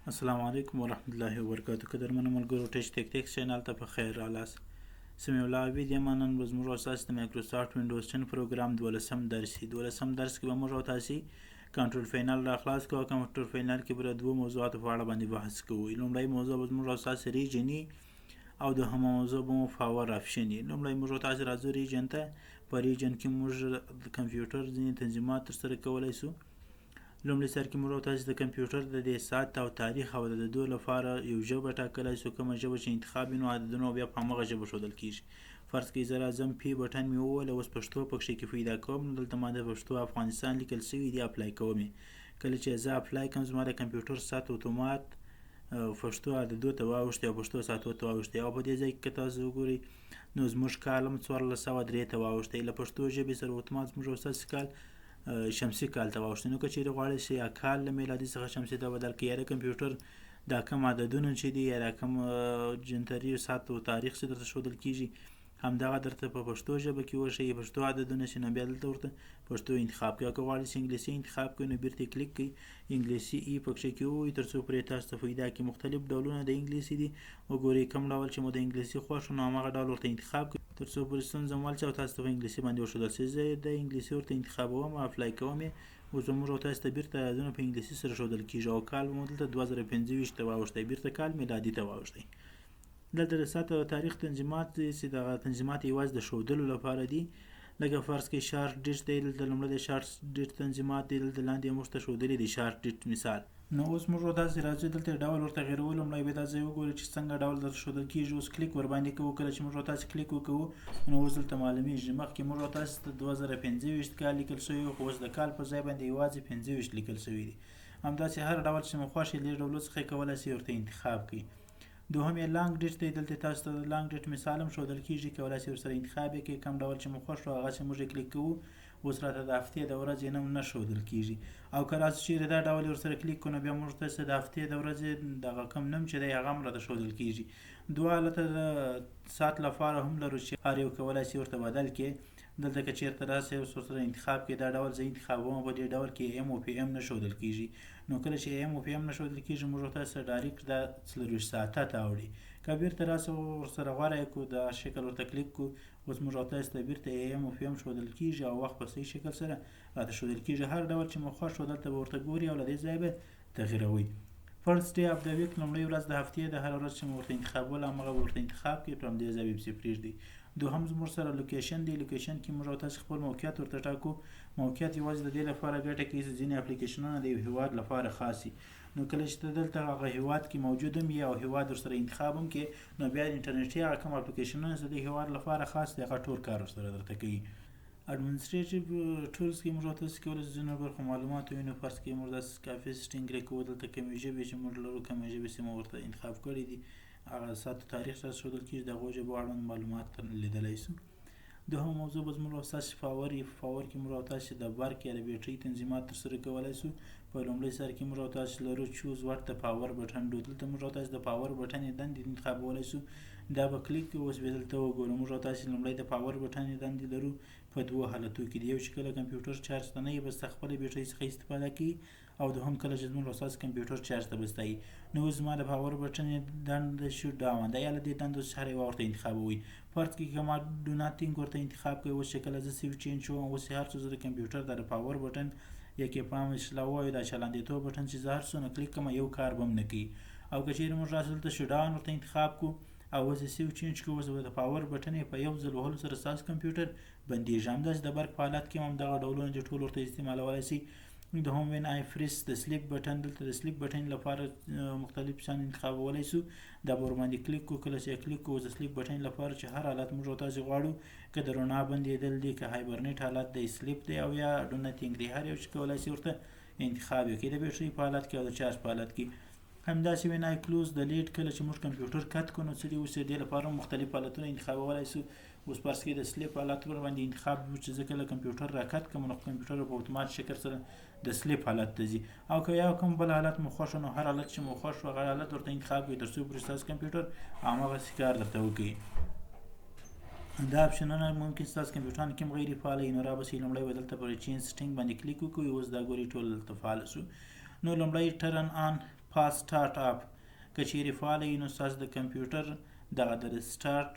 السلام علیکم ورحمة الله وبرکاته قدرمنو ملګرو ټیک چینل ته په خیر راغلاست. سم یو لا ویډیو مانن زموږ اساس د مایکروسافټ وینډوز 10 پروګرام 12 درس کې به موږ تاسو کنټرول پینل را خلاص کوو. کنټرول پینل کې بر دوه موضوعات په اړه باندې بحث کوو. لومړی موضوع به موږ اساس ریجنی او د هم موضوع به پاور آپشن. لومړی موږ تاسو راځو ریجن ته. په ریجن کې موږ د کمپیوټر ځینې تنظیمات ترسره کولای شو. لومړی سر کې موږ تاسو د کمپیوټر د ساعت او تاریخ او د دوه لپاره یو ژبه ټاکلای شو. کومه ژبه چې انتخاب نو عددونه بیا په هغه ژبه ښودل کیږي. فرض کړئ زه راځم پی بټن مې ووهل اوس پښتو پکې کې پیدا کوم. دلته ما د پښتو افغانستان لیکل شوی دی اپلای کوم. کله چې زه اپلای کوم زما د کمپیوټر ساعت اتومات پښتو عددو ته واوښتي او پښتو ساعتو ته واوښتي او په دې ځای کې تاسو وګورئ نو زموږ کالم 1403 ته واوښتي. له پښتو ژبې سره اتومات زموږ اساسي کال شمسي کال ته واوښتي. نو که چیرې غواړئ چې یا کال له میلادي څخه شمسي ته بدل کړئ یا د کمپیوټر دا کوم عددونه چې دي یا دا کوم جنتري ساعت او تاریخ چې درته ښودل کیږي همدغه درته په پښتو ژبه کې وښیي. پښتو عددونه چې نو بیا دلته ورته پښتو انتخاب کړئ. که غواړئ چې انګلیسي انتخاب کړئ نو بیرته کلیک کړئ انګلیسي ای پکې کې ووایي تر څو پرې تاسو ته پیدا کړي. مختلف ډولونه د انګلیسي دي. وګورئ کوم ډول چې مو د انګلیسي خوښ نو هغه ډول ورته انتخاب کړئ تر څو پرې ستونزه مول چې تاسو ته په انګلیسي باندې وښودل شي. زه د انګلیسي ورته انتخابوم اپلای کوم. اوس موږ تاسو ته بیرته عددونه په انګلیسي سره ښودل کیږي او کال مو دلته 2025 ته واوښتی. بیرته کال میلادي ته واوښتی. دلته د ساعت او تاریخ تنظیمات چې دغه تنظیمات یوازې د ښودلو لپاره دي. لکه فرض کړئ شارټ ډیټ دی. دلته لومړی د شارټ ډیټ تنظیمات دی. دلته لاندې موږ ته ښودلي دي شارټ ډیټ مثال. نو اوس موږ داسې راځو دلته ډول ورته غیرو. لومړی به دا ځای وګورئ چې څنګه ډول درته ښودل کیږي. اوس کلیک ور باندې کوو. کله چې موږ تاسو کلیک وکړو نو اوس دلته معلومیږي مخکې موږ تاسو ته 2025 کال لیکل شوی خو اوس د کال په ځای باندې یوازې 25 لیکل شوی دي. همداسې هر ډول چې مو خوښ یې له ډولو څخه کولای شئ ورته انتخاب کړئ. دوهم یې لانګ ډیټ دی. دلته تاسو ته د لانګ ډیټ مثال هم ښودل کیږي. کولای شئ ورسره انتخاب یې کړئ کوم ډول چې مو خوښ وي هغسې موږ یې کلیک کوو. اوس راته د هفتې د ورځې نوم نه ښودل کیږي. او که راځو چیرې دا ډول ورسره کلیک کړو نو بیا موږ ته د هفتې د ورځې دغه کوم نوم چې دی هغه هم راته ښودل کیږي. دوه حالته د ساعت لپاره هم لرو چې هر یو کولای شي ورته بدل کړي. دلته که چیرته راسئ اوس ورسره انتخاب کړئ دا ډول زه انتخابوم. په دې ډول کې ام او پی ام نه ښودل کیږي. نو کله چې ام او پی ام نه ښودل کیږي موږ تاسو ډایرکټ دا 24 ساعته ته اوړي. که بیرته راسئ ورسره غوره یې کړو دا شکل ورته کلیک کړو اوس موږ تاسو ته بیرته ام او پی ام ښودل کیږي او وخت په صحیح شکل سره راته ښودل کیږي. هر ډول چې مو خوښ و دلته به ورته ګوري او له دې ځایه به تغییروئ. فرست ډے اف د ویک لومړۍ ورځ د هفتې د هر ورځ چې مو ورته انتخابوله همغه به ورته انتخاب کړئ. په همدې ځای به پسې پرېږدئ. دوهم زموږ سره لوکیشن دی. لوکیشن کې موږ تاسو خپل موقعیت ورته ټاکو. موقعیت یوازې د دې لپاره ګټه کوي چې ځینې اپلیکیشنونه د یو هیواد لپاره خاص وي. نو کله چې ته دلته هغه هیواد کې موجود هم یې او هیواد ورسره انتخاب هم کړې نو بیا انټرنیټي هغه کوم اپلیکیشنونه چې د هیواد لپاره خاص دي هغه ټول کار ورسره درته کوي. اډمنسټریټیو ټولز کې موږ تاسو کولی شئ ځینې برخو معلومات ووینو. فرض کړئ موږ داسې کافي سیټینګ کوو. دلته کومې ژبې چې موږ لرو کومې ژبې چې موږ ورته انتخاب کړي دي هغه ساعت تاریخ راته ښودل کېږي. د هغو ژبو اړوند معلومات لیدلی شو. دوهمه موضوع به زموږ اساسي پاور وي. په پاور کې موږ تاسو د برق یا د بیټرۍ تنظیمات ترسره کولی شو. په لومړي سر کې موږ تاسو لرو چوز وټ د پاور بټن ډو. دلته موږ تاسو د پاور بټن یې دندې انتخابولی شو. دا به کلیک کوو. اوس به دلته وګورو موږ تاسو لومړی د پاور بټن یې دندې لرو په دوه حالتو کې دي. یو چې کله کمپیوټر چارج ته نه وي بس خپله بیټرۍ څخه استفاده کوي او دوهم کله چې زموږ اساس کمپیوټر چارج ته بستایي. نو زما د پاور بټن یې دنده شو ډاون. دا یا له دې دندو څخه هر یوه ورته انتخابوئ. فرض کړئ که ما ډو ناتینګ ورته انتخاب کوئ. اوس چې کله زه سیو چینج شوم اوس هر څه زه د کمپیوټر د پاور بټن یا کې پام اصطلاح ووایو دا چلندېدو بټن چې زه هر څونه کلیک کوم یو کار به هم نه کوي. او که چیرې موږ راسو دلته شو ډاون ورته انتخاب کړو او اوس یې سیو چینج کړو اوس به د پاور بټن یې په یو ځل وهلو سره ستاسو کمپیوټر بندېږي. همداسې د برق په حالت کې هم همدغه ډولونه دي ټول ورته استعمالولی شئ. دوهم وین آی فریس د سلیپ بټن. دلته د سلیپ بټن لپاره مختلف شیان انتخابولی شو. دا به ورباندې کلیک کړو. کله چې کلیک کړو د سلیپ بټن لپاره چې هر حالت موږ تاسو غواړو که د رڼا بندېدل دي که هایبرنیټ حالت دی سلیپ دی او یا ډو نتینګ دی هر یو چې کولی شئ ورته انتخاب یې کړئ د بیټرۍ په حالت کې او د چارج په حالت کې. همداسې وین آی کلوز د لیډ کله چې موږ کمپیوټر کت کړو نو څه دي اوس د دې لپاره مختلف حالتونه انتخابولی شو. اوس فرض کړئ د سلیپ حالت ورباندې انتخاب چې زه کله کمپیوټر راکت کړم نو کمپیوټر په اتومات شکل سره د سلیپ حالت ته ځي. او که یا کوم بل حالت مو خوښ نو هر حالت چې مو خوښ و هغه حالت ورته انتخاب کړئ تر څو پورې ستاسو کمپیوټر هماغسې کار درته وکړي. دا اپشنونه ممکن ستاسو کمپیوټر کې هم غیر فعاله وي. نو رابسئ لومړی به دلته پر چینج سیټینګ باندې کلیک وکړو. اوس دا ګورئ ټول دلته فعاله شو. نو لومړی ټرن آن فاست سټارټ اپ که چیرې فعاله وي نو ستاسو د کمپیوټر دغه د سټارټ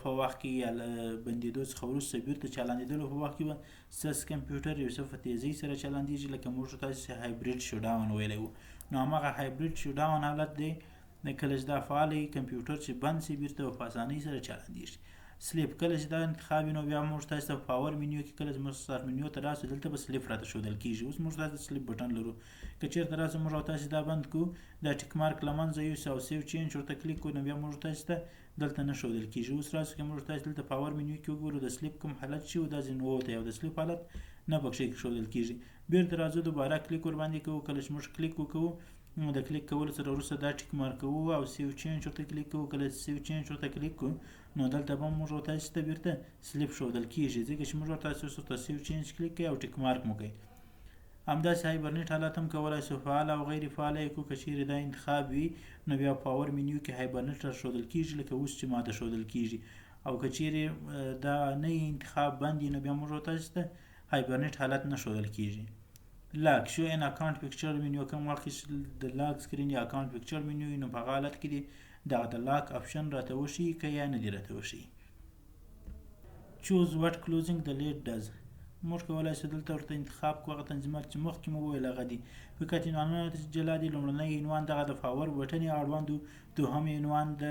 په وخت کې یا له بندېدو څخه وروسته بیرته چالانېدلو په وخت کې به ستاسو کمپیوټر یو څه په تیزۍ سره چالانېږي لکه موږ تاسو هایبرید شو ډاون ویلی وو نو هماغه هایبرید شو ډاون حالت دی کله چې دا فعال وي کمپیوټر چې بند شي بیرته په اسانۍ سره چالانېږي سلیپ کله چې دا انتخاب وي نو بیا موږ تاسو ته په پاور منیو کې کله چې موږ سټارټ منیو ته راسو دلته به سلیپ راته ښودل کېږي اوس موږ تاسو سلیپ بټن لرو که چېرته راسو موږ تاسو دا بند کړو دا ټیک مارک له منځه یوسو او سیو چینج ورته کلیک کړو نو بیا موږ تاسو ته دلته نه ښودل کېږي اوس راسو که موږ تاسو دلته پاور منیو کې وګورو د سلیپ کوم حالت چې و دا ځینې ووتی او د سلیپ حالت نه پکښې ښودل کېږي بیرته راځو دوباره کلیک ورباندې کوو کله چې موږ کلیک وکوو نو د کلیک کولو سره وروسته دا ټیک مارک کوو او سیو چینج ورته کلیک کوو کله چې سیو چینج ورته کلیک کوو نو دلته به موږ تاسو ته بیرته سلیپ ښودل کېږي ځکه چې موږ تاسو ورته سیو چینج کلیک کوي او ټیک مارک مو کوي همداسې هایبرنیټ حالت هم کولی شو فعال او غیر فعال یې کړو که چیرې دا انتخاب وي نو بیا پاور منیو کې هایبرنیټ راښودل کېږي لکه اوس چې ماته ښودل کېږي او که چیرې دا نه انتخاب بند وي نو بیا موږ تاسو ته هایبرنیټ حالت نه ښودل کېږي لاک شو ان اکاونټ پکچر منیو کوم وخت چې د لاک سکرین یا اکاونټ پکچر منیو نو په حالت کې دی دا د لاک اپشن راته وشي که یا نه دی راته وشي choose what closing the lid does موږ کولای شو دلته ورته انتخاب کوو هغه تنظیمات چې مخکې مو وویل هغه دي فقط عنوانات جلا دي لومړنی عنوان دغه د پاور بټن اړوند دوهم عنوان د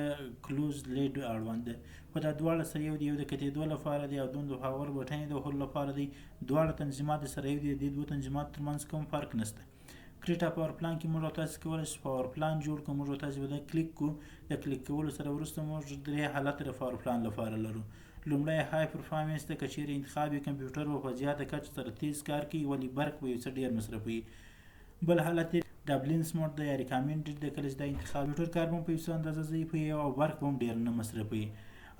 کلوز لید اړوند ده په دا دواړه سره یو دی یو د کتېدو لپاره دی او د پاور بټن د وهلو لپاره دی دواړه تنظیمات سره یو دي د دوه تنظیمات ترمنځ کوم فرق نشته کریټا پاور پلان کې موږ تاسو کولای شو پاور پلان جوړ کړو موږ تاسو به کلیک کوو د کلیک کولو سره وروسته موږ درې حالت د پاور پلان لپاره لرو لومړی های پرفارمنس د کچېرې انتخاب کمپیوټر په زیاته کچه سره تیز کار کوي ولی برق به یو څه ډېر مصرفوي بل حالت د بلینس موډ د یا ریکامنډډ د کله چې د انتخاب کمپیوټر کار هم په یو څه اندازه ضعیفوي او برق هم ډېر نه مصرفوي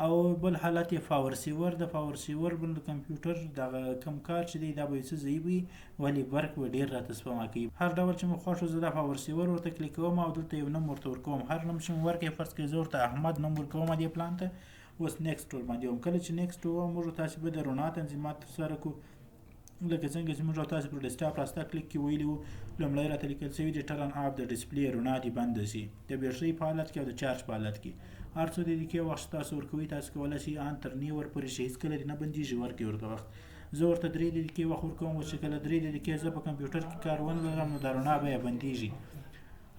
او بل حالت پاور سیور د پاور سیور بل د کمپیوټر دغه کم کار چې دی دا به یو څه ضعیف وي ولی برق به ډېر راته سپما کوي هر ډول چې مو خوښ زه د پاور سیور ورته کلیک کوم او دلته یو نوم ورته ورکوم هر نوم چې مو ورکړي فرض کړئ زه ورته احمد نوم ورکوم دې پلان ته اوس نیکسټ ورباندې وم کله چې نیکسټ ووم موږ تاسو به د رڼا تنظیمات ترسره کړو لکه څنګه چې موږ تاسو پر ډیسکټاپ راسته کلیک کې ویلي وو لومړی راته لیکل شوي دي ټرن اف د ډسپلې رڼا دې بنده شي د بیټرۍ په حالت کې او د چارج په حالت کې هر څو دقیقې وخت تاسو ورکوي تاسو کولی شئ ان تر نیم ور پورې شي هېڅکله دې نه بندېږي ورکړئ ورته وخت زه ورته 3 دقیقې وخت ورکوم اوس چې کله 3 دقیقې زه په کمپیوټر کې کار ونه لرم نو دا رڼا به یې بندېږي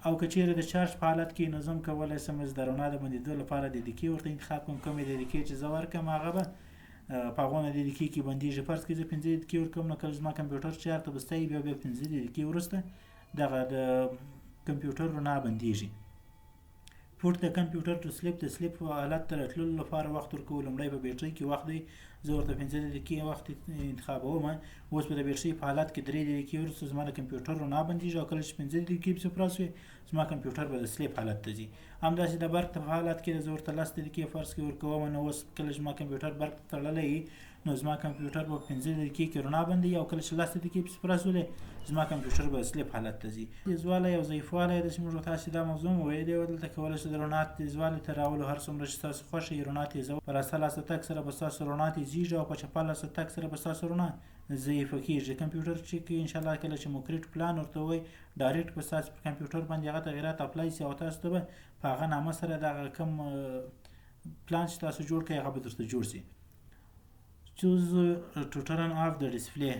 او که چیرې د چارج په حالت کې نظم کولی شم چې د رڼا د بندېدو لپاره د دقیقې ورته انتخاب کوم کومې د دقیقې چې زه ورکړم هغه به په هغونه د دقیقې کې بندېږي فرض کړئ زه 15 دقیقې ورکوم نو کله زما کمپیوټر چارج ته به ستایي بیا 15 دقیقې وروسته دغه د کمپیوټر رڼا بندېږي پورت د کمپیوټر ټو سلیپ د سلیپ حالت ته راتللو لپاره وخت ورکوو لومړی په بیټرۍ کې وخت دی زه ورته 15 دقیقې وخت انتخابوم اوس په د بیټرۍ په حالت کې 3 دقیقې وروسته زما د کمپیوټر رڼا بندېږي او کله چې 15 دقیقې پسې پوره شوې زما کمپیوټر به د سلیپ حالت ته ځي همداسې د برق په حالت کې زه ورته 10 دقیقې فرض کړئ ورکوم نو اوس کله چې زما کمپیوټر برق تړلی نو زما کمپیوټر به 15 دقیقې کې رڼا بندوي او کله چې 10 دقیقې پسې پوره شولې زما کمپیوټر به د سلیپ حالت ته ځي تیزوالی او ضعیفوالی داسې موږ تاسو دا موضوع مو ویلې وه دلته کولی شئ د رڼا تیزوالي ته راولو هر څومره چې ستاسو خوښه وي رڼا تیزوه په راسته لاسته تګ سره به ستاسو رڼا تیزیږي او په چپه لاسته تګ سره به ستاسو رڼا ضعیفه کېږي کمپیوټر چې انشاءالله کله چې مو کریټ پلان ورته ووایي ډایرکټ به ستاسو پر کمپیوټر باندې هغه تغیرات اپلای شي او تاسو ته به په هغه نامه سره دغه کوم پلان چې تاسو جوړ کړئ هغه به درته جوړ شي choose to turn off the display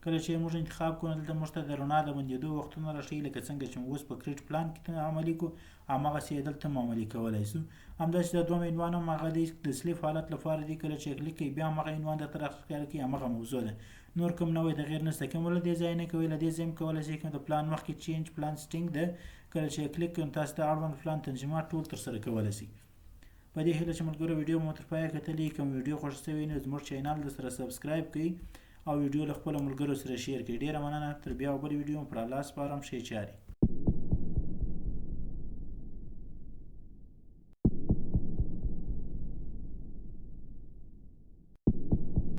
کله چې موږ انتخاب کوو دلته موږ ته د رڼا د بندېدو وختونه راښیي لکه څنګه چې موږ اوس په کریټ پلان کې عملي کوو هماغسې یې دلته هم عملي کولی شو همداسې دا دویم عنوان هم هغه دی د سلیپ حالت لپاره دی کله چې کلیک کوئ بیا همغه عنوان درته راښکاره کوي همغه موضوع ده نور کوم نوی تغیر نشته کوم له دې ځای نه کوئ له دې ځای هم کولی شئ کوم د پلان مخکې چینج پلان سټینګ ده کله چې کلیک کوئ تاسو ته اړوند پلان تنظیمات ټول ترسره کولی شئ په دې هیله چې ملګرو ویډیو مو تر پایه کتلې کوم ویډیو خوښ شوی نو زموږ چینل د سره سبسکرايب کړئ او ویډیو له خپلو ملګرو سره شیر کړئ ډیره مننه تر بیا بل ویډیو پر الله سپارم ښې چارې